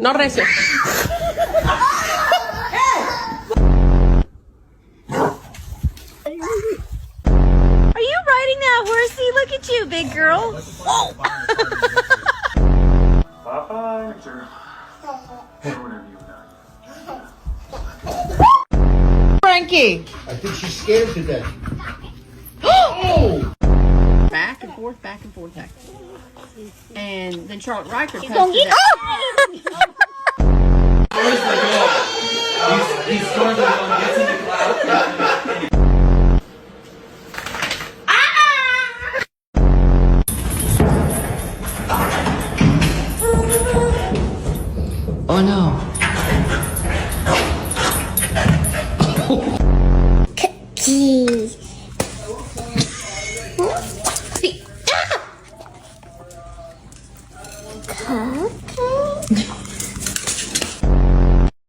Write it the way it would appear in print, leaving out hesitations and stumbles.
no recio. Are you riding that horsey? Look at you, big girl. Bye-bye. Frankie. I think she's scared to death. Oh! Back and forth, back and forth, back. And then Charlotte Riker comes to that. Where's the goal? He's scoring the goal and gets in the cloud. Oh no.